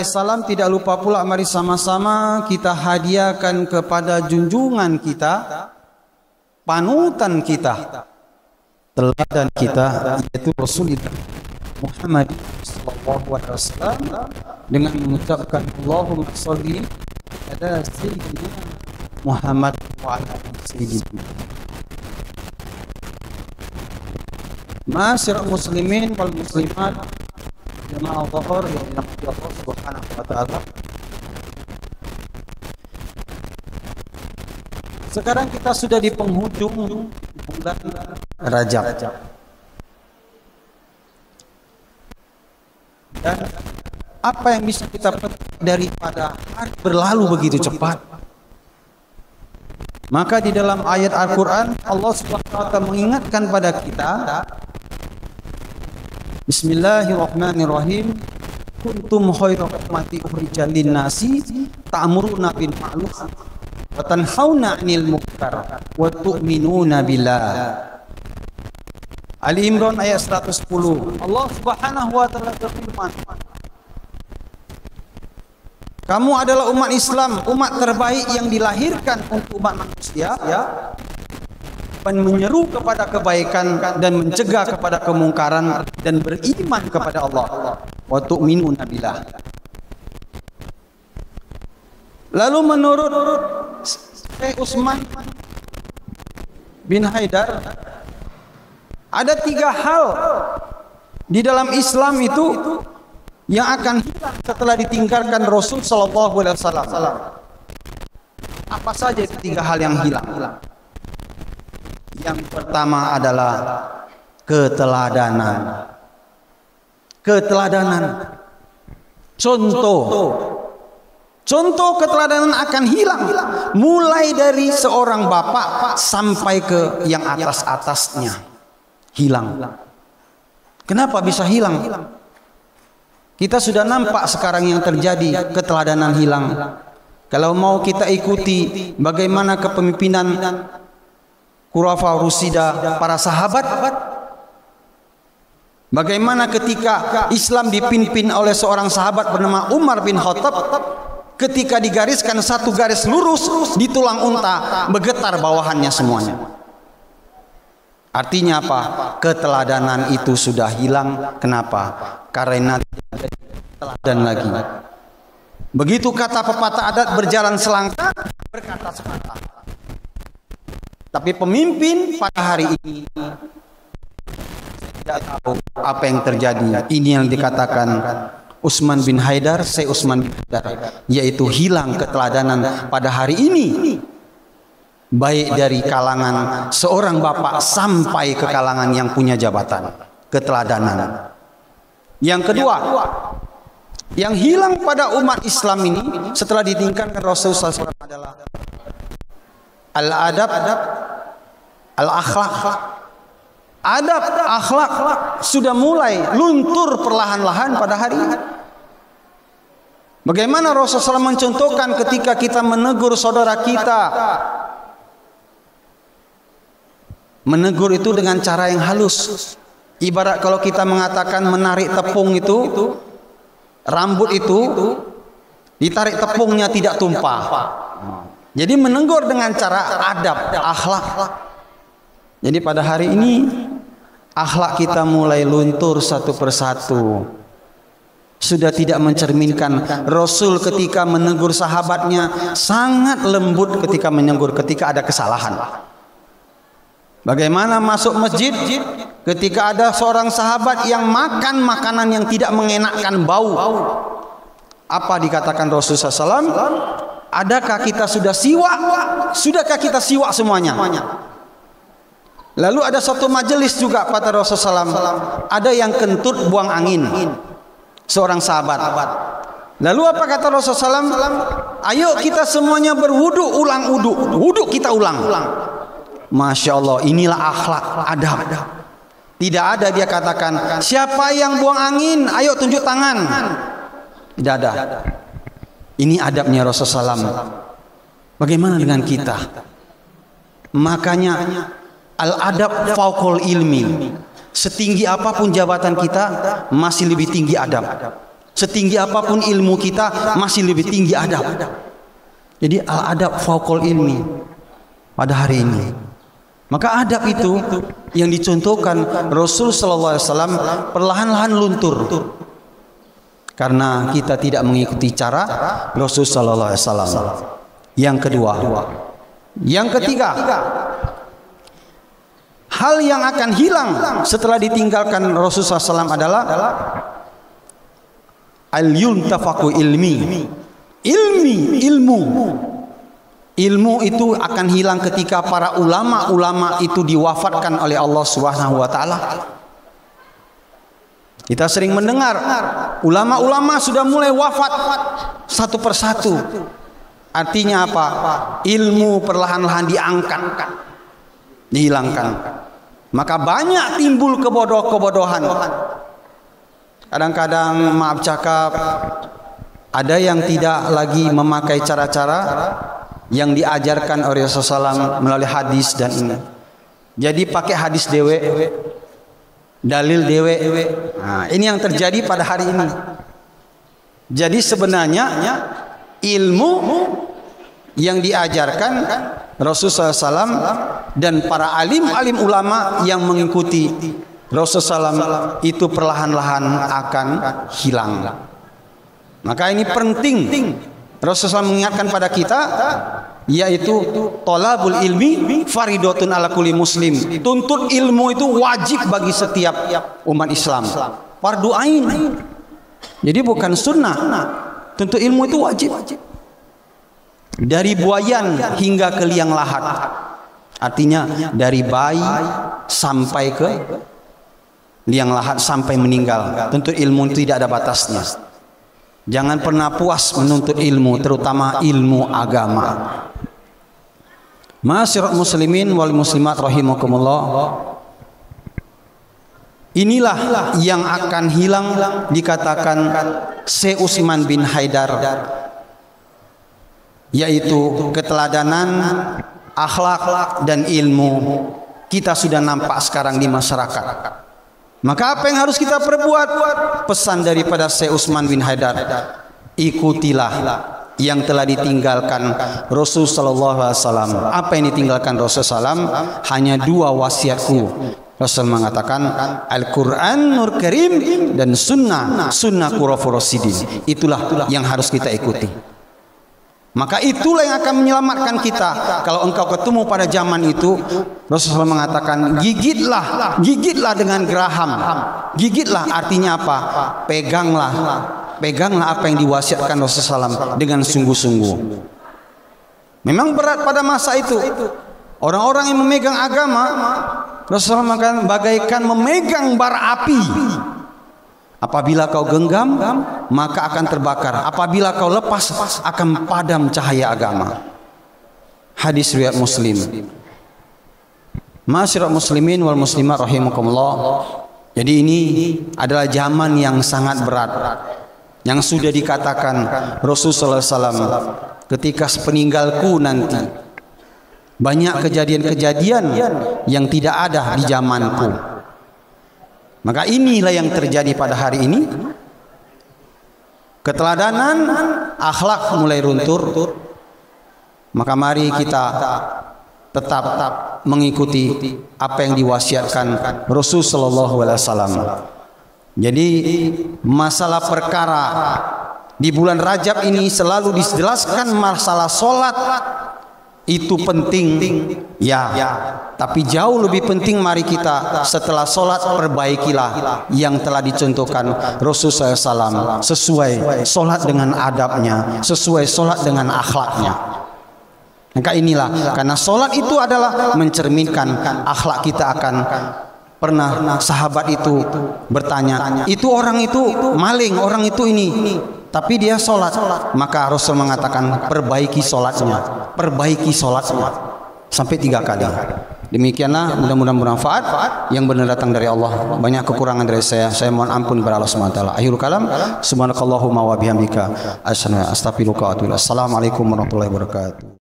Salam tidak lupa pula mari sama-sama kita hadiahkan kepada junjungan kita, panutan kita, teladan kita, yaitu Rasulullah Muhammad SAW, dengan mengucapkan Allahumma sholli ala sayyidina Muhammad wa ala sayyidina. Masyarakat muslimin wal muslimat, jemaah dhuhur yang dirahmati Allah Subhanahu wa taala. Sekarang kita sudah di penghujung bulan Rajab. Dan apa yang bisa kita petik daripada hari berlalu begitu cepat? Maka di dalam ayat Al-Quran Allah Subhanahu wa taala mengingatkan pada kita, Bismillahirrahmanirrahim, kuntum khairu ummati ukhrijat lin-nasi ta'muruna bil ma'ruf wa tanhauna 'anil munkar wa tu'minuna billah. Ali Imran ayat 110. Allah Subhanahu wa taala berfirman, kamu adalah umat Islam, umat terbaik yang dilahirkan untuk umat manusia, ya, dan menyeru kepada kebaikan dan mencegah kepada kemungkaran dan beriman kepada Allah. Wa tu'minuna billah. Lalu menurut Syekh Utsman bin Haidar, ada 3 hal di dalam Islam itu yang akan hilang setelah ditinggalkan Rasul sallallahu alaihi wasallam. Apa saja itu 3 hal yang hilang? Yang pertama adalah keteladanan. Keteladanan. Contoh keteladanan akan hilang, mulai dari seorang bapak sampai ke yang atas-atasnya. Hilang. Kenapa bisa hilang? Kita sudah nampak sekarang yang terjadi, keteladanan hilang. Kalau mau kita ikuti bagaimana kepemimpinan Khulafaur Rasyidin, para sahabat, bagaimana ketika Islam dipimpin oleh seorang sahabat bernama Umar bin Khattab, ketika digariskan satu garis lurus di tulang unta, bergetar bawahannya semuanya. Artinya apa? Keteladanan itu sudah hilang. Kenapa? Karena tidak ada teladan lagi. Begitu kata pepatah adat, berjalan selangkah, berkata sepatah. Tapi pemimpin pada hari ini tidak tahu apa yang terjadi. Ini yang dikatakan Utsman bin Haidar, Syekh Utsman bin Haidar, yaitu hilang keteladanan pada hari ini. Baik dari kalangan seorang bapak sampai ke kalangan yang punya jabatan. Keteladanan. Yang kedua, yang hilang pada umat Islam ini setelah ditinggalkan Rasulullah SAW adalah al-adab, al-akhlak. Adab, akhlak sudah mulai luntur perlahan-lahan pada hari ini. Bagaimana Rasulullah SAW mencontohkan ketika kita menegur saudara kita? Menegur itu dengan cara yang halus. Ibarat kalau kita mengatakan menarik tepung itu, rambut itu ditarik tepungnya tidak tumpah. Jadi menegur dengan cara adab, akhlak. Jadi pada hari ini akhlak kita mulai luntur satu persatu. Sudah tidak mencerminkan Rasul ketika menegur sahabatnya sangat lembut ketika menegur ketika ada kesalahan. Bagaimana masuk masjid ketika ada seorang sahabat yang makan makanan yang tidak mengenakkan bau. Apa dikatakan Rasulullah SAW? Adakah kita sudah siwak? Sudahkah kita siwak semuanya? Lalu ada satu majelis juga kata Rasulullah SAW, ada yang kentut buang angin, seorang sahabat. Lalu apa kata Rasulullah SAW? Ayo kita semuanya berwudu, ulang wudu. Wudu kita ulang. Masya Allah, inilah akhlak, adab. Tidak ada dia katakan, siapa yang buang angin, ayo tunjuk tangan. Tidak ada. Ini adabnya Rasulullah SAW. Bagaimana dengan kita? Makanya al-adab fauqul ilmi. Setinggi apapun jabatan kita, masih lebih tinggi adab. Setinggi apapun ilmu kita, masih lebih tinggi adab. Jadi al-adab fauqal ilmi pada hari ini. Maka adab itu yang dicontohkan Rasul sallallahu alaihi wasallam perlahan-lahan luntur. Karena kita tidak mengikuti cara Rasul sallallahu alaihi wasallam. Yang kedua, yang ketiga, hal yang akan hilang setelah ditinggalkan Rasul sallallahu alaihi wasallam adalah al-yuntafaku ilmu itu akan hilang ketika para ulama itu diwafatkan oleh Allah Subhanahu wa taala. Kita sering mendengar ulama-ulama sudah mulai wafat satu persatu. Artinya apa? Ilmu perlahan-lahan diangkat, dihilangkan. Maka banyak timbul kebodohan. Kadang-kadang maaf cakap, ada yang tidak lagi memakai cara-cara yang diajarkan oleh Rasulullah SAW melalui hadis dan ini. Jadi pakai hadis dewe, dalil dewe. Nah, ini yang terjadi pada hari ini. Jadi sebenarnya ilmu yang diajarkan Rasulullah SAW dan para alim ulama yang mengikuti Rasulullah SAW itu perlahan-lahan akan hilang. Maka ini penting Rasulullah SAW mengingatkan pada kita, yaitu thalabul ilmi faridatun ala kulli muslim. Tuntut ilmu itu wajib bagi setiap umat Islam, fardu ain. Jadi bukan sunnah. Tuntut ilmu itu wajib. Dari buayan hingga ke liang lahat. Artinya dari bayi sampai ke liang lahat sampai meninggal. Tuntut ilmu itu tidak ada batasnya. Jangan pernah puas menuntut ilmu, terutama ilmu agama. Ma'asyiral muslimin wal muslimat rahimakumullah. Inilah yang akan hilang dikatakan Syekh Utsman bin Haidar, yaitu keteladanan, akhlak dan ilmu kita sudah nampak sekarang di masyarakat. Maka apa yang harus kita perbuat? Pesan daripada Syekh Utsman bin Haidar, ikutilah yang telah ditinggalkan Rasul sallallahu alaihi wasallam. Apa yang ditinggalkan Rasul sallallahu alaihi wasallam? Hanya dua wasiatku. Rasul mengatakan Al-Quran Nur Karim dan sunnah Khulafaur Rasyidin. Itulah yang harus kita ikuti. Maka itulah yang akan menyelamatkan kita. Kalau engkau ketemu pada zaman itu, Rasulullah mengatakan gigitlah dengan geraham. Gigitlah artinya apa? Peganglah apa yang diwasiatkan Rasulullah SAW dengan sungguh-sungguh. Memang berat pada masa itu. Orang-orang yang memegang agama, Rasulullah mengatakan bagaikan memegang bara api. Apabila kau genggam, maka akan terbakar. Apabila kau lepas, akan padam cahaya agama. Hadis riwayat Muslim. Ma'asyiral muslimin wal muslimat rahimakumullah. Jadi ini adalah zaman yang sangat berat, yang sudah dikatakan Rasulullah SAW, ketika sepeninggalku nanti banyak kejadian-kejadian yang tidak ada di zamanku. Maka inilah yang terjadi pada hari ini. Keteladanan, akhlak mulai runtuh. Maka mari kita tetap mengikuti apa yang diwasiatkan Rasul sallallahu alaihi wasallam. Jadi masalah perkara di bulan Rajab ini selalu dijelaskan masalah solat. Itu penting ya, tapi jauh lebih penting mari kita setelah sholat perbaikilah yang telah dicontohkan Rasulullah SAW, sesuai sholat dengan adabnya, sesuai sholat dengan akhlaknya. Maka inilah, karena sholat itu adalah mencerminkan akhlak kita. Akan pernah sahabat itu bertanya, itu orang itu maling, orang itu ini, tapi dia sholat. Maka Rasul mengatakan perbaiki sholatnya, perbaiki sholatnya sampai 3 kali. Demikianlah, mudah-mudahan bermanfaat. Yang benar datang dari Allah, banyak kekurangan dari saya mohon ampun kepada Allah Subhanahu wa taala. Akhirul kalam, subhanakallahumma wa bihamdika asyhadu an la ilaha illa anta astaghfiruka wa atubu ilaik. Assalamualaikum warahmatullahi wabarakatuh.